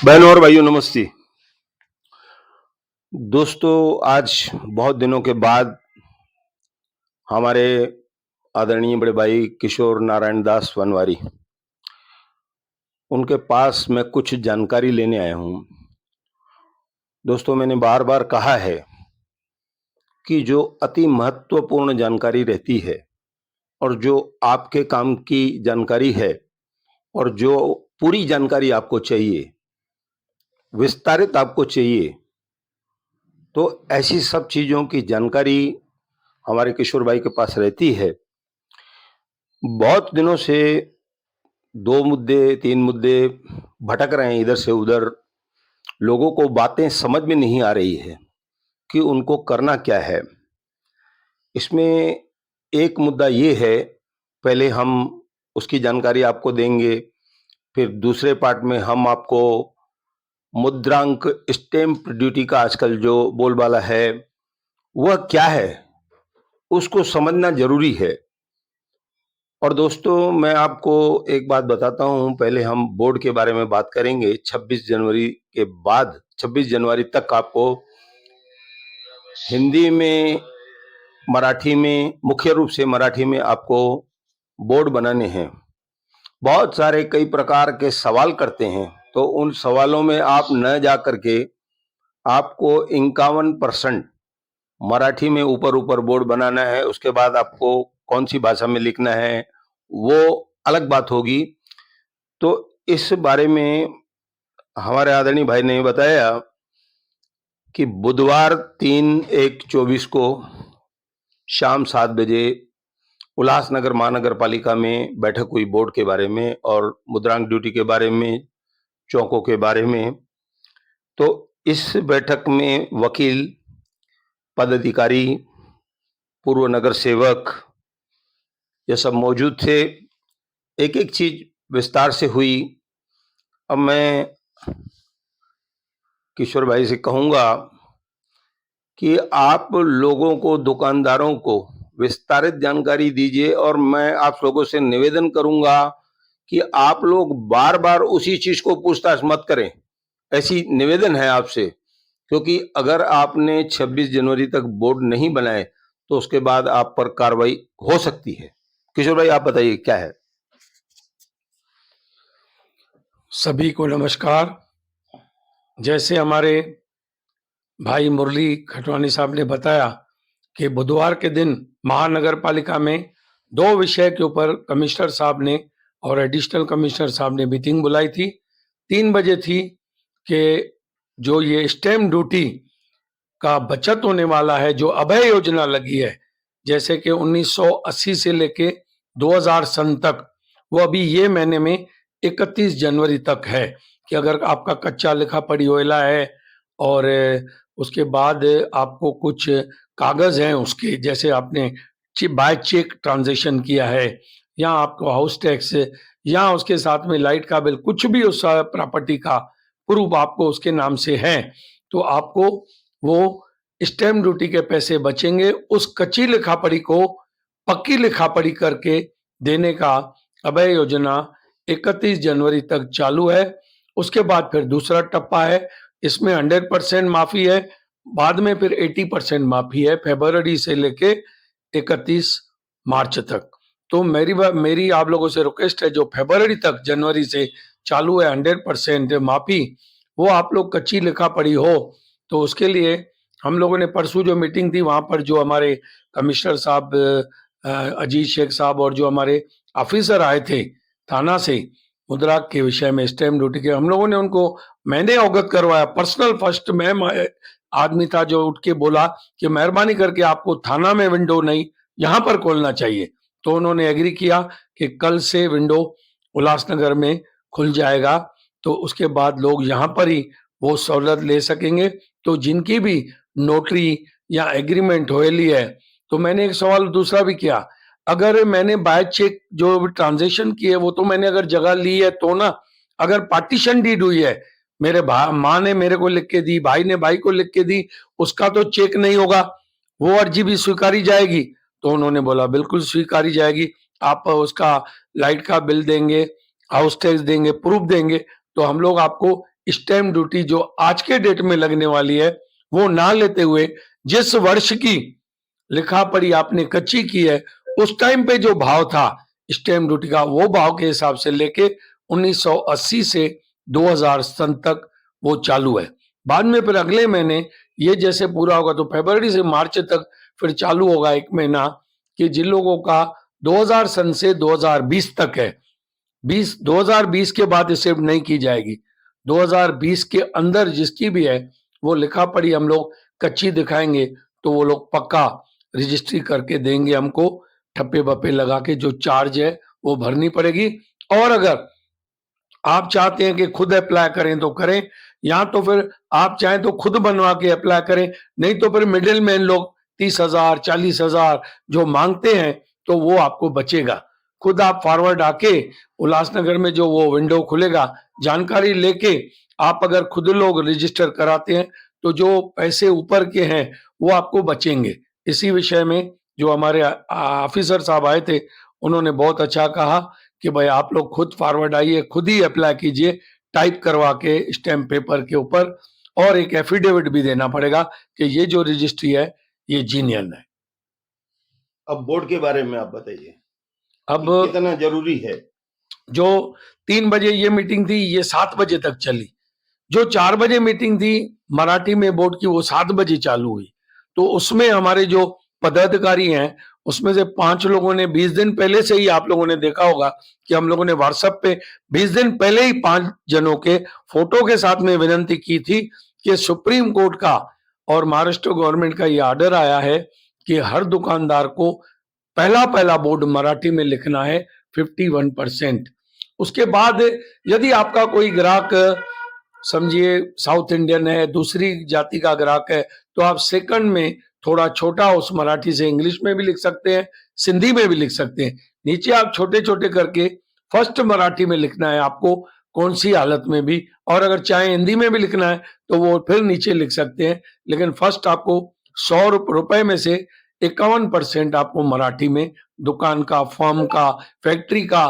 बहनों और भाइयों नमस्ते। दोस्तों आज बहुत दिनों के बाद हमारे आदरणीय बड़े भाई किशोर नारायण दास वनवारी, उनके पास मैं कुछ जानकारी लेने आया हूँ। दोस्तों मैंने बार-बार कहा है कि जो अति महत्वपूर्ण जानकारी रहती है और जो आपके काम की जानकारी है और जो पूरी जानकारी आपको चाहिए, विस्तारित आपको चाहिए, तो ऐसी सब चीज़ों की जानकारी हमारे किशोर भाई के पास रहती है। बहुत दिनों से 2 मुद्दे, 3 मुद्दे भटक रहे हैं इधर से उधर। लोगों को बातें समझ में नहीं आ रही है कि उनको करना क्या है। इसमें एक मुद्दा ये है, पहले हम उसकी जानकारी आपको देंगे, फिर दूसरे पार्ट में हम आपको मुद्रांक स्टैम्प ड्यूटी का आजकल जो बोलबाला है, वह क्या है, उसको समझना ज़रूरी है। और दोस्तों मैं आपको एक बात बताता हूँ, पहले हम बोर्ड के बारे में बात करेंगे। 26 जनवरी के बाद 26 जनवरी तक आपको हिंदी में, मराठी में, मुख्य रूप से मराठी में आपको बोर्ड बनाने हैं। बहुत सारे कई प्रकार के सवाल करते हैं, तो उन सवालों में आप न जा करके आपको 51% मराठी में ऊपर-ऊपर बोर्ड बनाना है। उसके बाद आपको कौन-सी भाषा में लिखना है, वो अलग बात होगी। तो इस बारे में हमारे आदरणीय भाई ने बताया कि बुधवार 3/1/24 को शाम 7 बजे उल्लासनगर महानगर पालिका में बैठक हुई बोर्ड के बारे में और मुद्रांक ड्यूटी के बारे में, चौकों के बारे में। तो इस बैठक में वकील, पदाधिकारी, पूर्व नगर सेवक, ये सब मौजूद थे। एक-एक चीज विस्तार से हुई। अब मैं किशोर भाई से कहूँगा कि आप लोगों को, दुकानदारों को विस्तारित जानकारी दीजिए और मैं आप लोगों से निवेदन करूँगा कि आप लोग बार-बार उसी चीज़ को पूछताछ मत करें। ऐसी निवेदन है आपसे, क्योंकि अगर आपने 26 जनवरी तक बोर्ड नहीं बनाए, तो उसके बाद आप पर कार्रवाई हो सकती है। किशोर भाई आप बताइए क्या है? सभी को नमस्कार। जैसे हमारे भाई मुरली खटवानी साहब ने बताया कि बुधवार के दिन महानगर पालिका में 2 विषय के ऊपर कमिश्नर साहब ने और एडिशनल कमिश्नर साहब ने मीटिंग बुलाई थी। 3 बजे थी कि जो ये स्टैम्प ड्यूटी का बचत होने वाला है, जो अभय योजना लगी है, जैसे कि 1980 से लेके 2000 सन तक, वो अभी ये महीने में 31 जनवरी तक है कि अगर आपका कच्चा लिखा पढ़ी है और उसके बाद आपको कुछ कागज हैं उसके, जैसे आपने बाय चेक ट्रांजैक्शन किया है या आपको हाउस टैक्स या उसके साथ में लाइट का बिल, कुछ भी उस प्रॉपर्टी का प्रूफ आपको उसके नाम से है, तो आपको वो स्टैम्प ड्यूटी के पैसे बचेंगे। उस कच्ची लिखापढ़ी को पक्की लिखापढ़ी करके देने का अभय योजना 31 जनवरी तक चालू है। उसके बाद फिर दूसरा टप्पा है, इसमें 100% माफी है, बाद में फिर 80% माफी है, फरवरी से लेके 31 मार्च तक। तो मेरी आप लोगों से रिक्वेस्ट है, जो फरवरी तक, जनवरी से चालू है 100% माफी, वो आप लोग कच्ची लिखा पढ़ी हो, तो उसके लिए हम लोगों ने परसों जो मीटिंग थी, वहां पर जो हमारे कमिश्नर साहब अजीत शेख साहब और जो हमारे ऑफिसर आए थे थाना से मुद्रा के विषय में, स्टैम्प ड्यूटी के, हम लोगों ने उनको, मैंने अवगत करवाया पर्सनल। फर्स्ट मैं आदमी था जो उठ के बोला कि मेहरबानी करके आपको थाना में विंडो नहीं, यहाँ पर खोलना चाहिए। तो उन्होंने एग्री किया कि कल से विंडो उल्लासनगर में खुल जाएगा, तो उसके बाद लोग यहाँ पर ही वो सहूलत ले सकेंगे। तो जिनकी भी नोटरी या एग्रीमेंट होली है, तो मैंने एक सवाल दूसरा भी किया, अगर मैंने बाय चेक जो ट्रांजेक्शन की है, वो तो मैंने अगर जगह ली है तो ना, अगर पार्टीशन डीड हुई है, मेरे माँ ने मेरे को लिख के दी, भाई ने भाई को लिख के दी, उसका तो चेक नहीं होगा, वो अर्जी भी स्वीकारी जाएगी। तो उन्होंने बोला बिल्कुल स्वीकारी जाएगी, आप उसका लाइट का बिल देंगे, हाउस टैक्स देंगे, प्रूफ देंगे, तो हम लोग आपको स्टैम्प ड्यूटी जो आज के डेट में लगने वाली है वो ना लेते हुए जिस वर्ष की लिखा पढ़ी आपने कच्ची की है उस टाइम पे जो भाव था स्टैम्प ड्यूटी का वो भाव के हिसाब से लेके 1980 से 2000 सन तक वो चालू है। बाद में फिर अगले महीने ये जैसे पूरा होगा तो फरवरी से मार्च तक फिर चालू होगा एक महीना कि जिन लोगों का 2000 सन से 2020 तक है 2020 के बाद स्टैम्प नहीं की जाएगी। 2020 के अंदर जिसकी भी है वो लिखा पढ़ी हम लोग कच्ची दिखाएंगे तो वो लोग पक्का रजिस्ट्री करके देंगे हमको, ठप्पे बप्पे लगा के जो चार्ज है वो भरनी पड़ेगी। और अगर आप चाहते हैं कि खुद अप्लाई करें तो करें, या तो फिर आप चाहें तो खुद बनवा के अप्लाई करें, नहीं तो फिर मिडिल मैन लोग 30,000 40,000 जो मांगते हैं तो वो आपको बचेगा। खुद आप फॉरवर्ड आके उल्लासनगर में जो वो विंडो खुलेगा जानकारी लेके आप अगर खुद लोग रजिस्टर कराते हैं तो जो पैसे ऊपर के हैं वो आपको बचेंगे। इसी विषय में जो हमारे ऑफिसर साहब आए थे उन्होंने बहुत अच्छा कहा कि भाई आप लोग खुद फॉरवर्ड आइए, खुद ही अप्लाई कीजिए टाइप करवा के स्टैम्प पेपर के ऊपर, और एक एफिडेविट भी देना पड़ेगा कि ये जो रजिस्ट्री है ये जीनियन है। अब बोर्ड के बारे में आप बताइए, अब कितना जरूरी है? जो 3 बजे ये मीटिंग थी ये 7 बजे तक चली, जो 4 बजे मीटिंग थी मराठी में बोर्ड की वो 7 बजे चालू हुई। तो उसमें हमारे जो पदाधिकारी हैं उसमें से 5 लोगों ने 20 दिन पहले से ही, आप लोगों ने देखा होगा कि हम लोगों ने व्हाट्सएप पे 20 दिन पहले ही 5 जनों के फोटो के साथ में विनंती की थी कि सुप्रीम कोर्ट का और महाराष्ट्र गवर्नमेंट का ये ऑर्डर आया है कि हर दुकानदार को पहला पहला बोर्ड मराठी में लिखना है 51%। उसके बाद यदि आपका कोई ग्राहक समझिए साउथ इंडियन है, दूसरी जाति का ग्राहक है, तो आप सेकंड में थोड़ा छोटा उस मराठी से इंग्लिश में भी लिख सकते हैं, सिंधी में भी लिख सकते हैं। नीचे आप छोटे छोटे करके फर्स्ट मराठी में लिखना है आपको कौन सी हालत में भी, और अगर चाहे हिंदी में भी लिखना है तो वो फिर नीचे लिख सकते हैं। लेकिन फर्स्ट आपको 100 रुपए में से 51% आपको मराठी में दुकान का, फर्म का, फैक्ट्री का,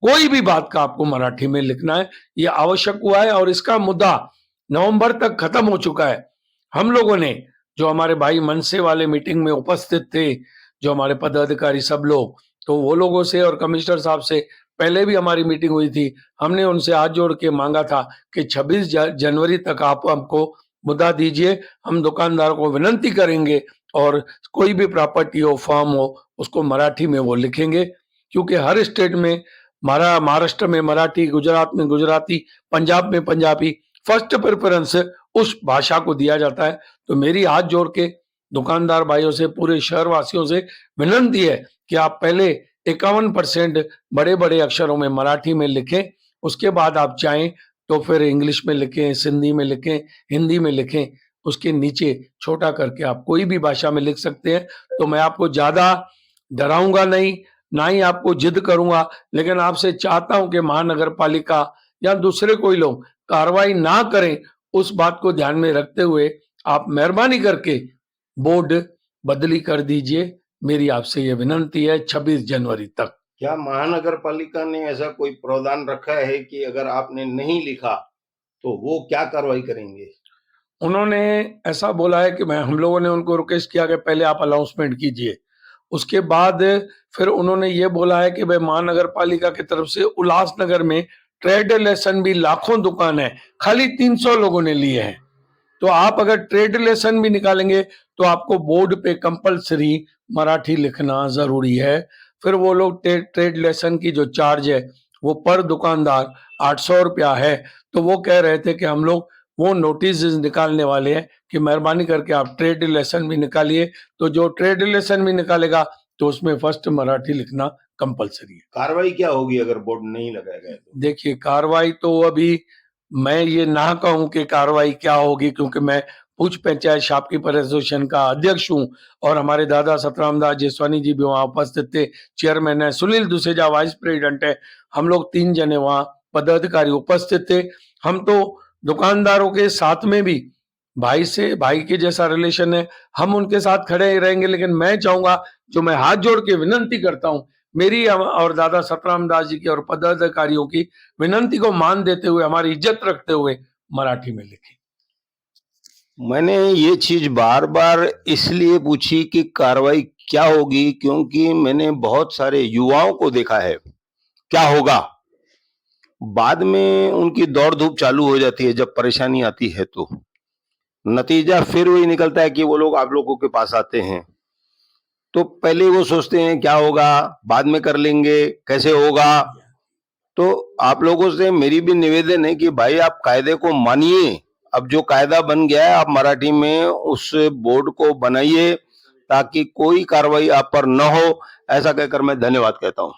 कोई भी बात का आपको मराठी में लिखना है। ये आवश्यक हुआ है और इसका मुद्दा नवंबर तक खत्म हो चुका है। हम लोगों ने, जो हमारे भाई मनसे वाले मीटिंग में उपस्थित थे, जो हमारे पदाधिकारी सब लोग, तो वो लोगों से और कमिश्नर साहब से पहले भी हमारी मीटिंग हुई थी। हमने उनसे हाथ जोड़ के मांगा था कि 26 जनवरी तक आप हमको मुद्दा दीजिए, हम दुकानदारों को विनंती करेंगे और कोई भी प्रॉपर्टी हो, फर्म हो, उसको मराठी में वो लिखेंगे। क्योंकि हर स्टेट में महाराष्ट्र में मराठी, गुजरात में गुजराती, पंजाब में पंजाबी, फर्स्ट प्रेफरेंस उस भाषा को दिया जाता है। तो मेरी हाथ जोड़ के दुकानदार भाइयों से, पूरे शहर वासियों से विनंती है कि आप पहले 51% बड़े बड़े अक्षरों में मराठी में लिखें, उसके बाद आप चाहें तो फिर इंग्लिश में लिखें, सिंधी में लिखें, हिंदी में लिखें, उसके नीचे छोटा करके आप कोई भी भाषा में लिख सकते हैं। तो मैं आपको ज्यादा डराऊंगा नहीं, ना ही आपको जिद करूंगा, लेकिन आपसे चाहता हूं कि महानगर पालिका या दूसरे कोई लोग कार्रवाई ना करें, उस बात को ध्यान में रखते हुए आप मेहरबानी करके बोर्ड बदली कर दीजिए। मेरी आपसे ये विनंती है 26 जनवरी तक। क्या महानगर पालिका ने ऐसा कोई प्रावधान रखा है कि अगर आपने नहीं लिखा तो वो क्या कार्रवाई करेंगे? उन्होंने ऐसा बोला है कि हम लोगों ने उनको रिक्वेस्ट किया कि पहले आप अनाउंसमेंट कीजिए, उसके बाद फिर उन्होंने ये बोला है कि भाई महानगर पालिका की तरफ से उल्लासनगर में ट्रेड लेसन भी लाखों दुकान है, खाली 300 लोगों ने लिए हैं। तो आप अगर ट्रेड लेसन भी निकालेंगे तो आपको बोर्ड पे कंपलसरी मराठी लिखना जरूरी है। फिर वो लोग ट्रेड लेसन की जो चार्ज है वो पर दुकानदार 800 रुपया है। तो वो कह रहे थे कि हम लोग वो नोटिस निकालने वाले हैं कि मेहरबानी करके आप ट्रेड लेसन भी निकालिए। तो जो ट्रेड लेसन भी निकालेगा तो उसमें फर्स्ट मराठी लिखना कंपलसरी है। कार्रवाई क्या होगी अगर बोर्ड नहीं लगाया गया तो? देखिए, कार्रवाई तो अभी मैं ये ना कहूं कि कार्रवाई क्या होगी, क्योंकि मैं पूछ पंचायत शॉपकीपर एसोसिएशन का अध्यक्ष हूं और हमारे दादा सतराम दास जेसवानी जी भी वहां उपस्थित थे, चेयरमैन है, सुनील दुसेजा वाइस प्रेसिडेंट है, हम लोग 3 जने वहां पदाधिकारी उपस्थित थे। हम तो दुकानदारों के साथ में भी भाई के जैसा रिलेशन है, हम उनके साथ खड़े रहेंगे। लेकिन मैं चाहूंगा, जो मैं हाथ जोड़ के विनंती करता हूं, मेरी और दादा सतराम दास जी की और पदाधिकारियों की विनंती को मान देते हुए, हमारी इज्जत रखते हुए मराठी में लिखी। मैंने ये चीज बार बार इसलिए पूछी कि कार्रवाई क्या होगी, क्योंकि मैंने बहुत सारे युवाओं को देखा है क्या होगा बाद में उनकी दौड़ धूप चालू हो जाती है जब परेशानी आती है तो नतीजा फिर वही निकलता है कि वो लोग आप लोगों के पास आते हैं तो पहले वो सोचते हैं क्या होगा, बाद में कर लेंगे, कैसे होगा। तो आप लोगों से मेरी भी निवेदन है कि भाई आप कायदे को मानिए। अब जो कायदा बन गया है आप मराठी में उस बोर्ड को बनाइए ताकि कोई कार्रवाई आप पर न हो। ऐसा कहकर मैं धन्यवाद कहता हूं।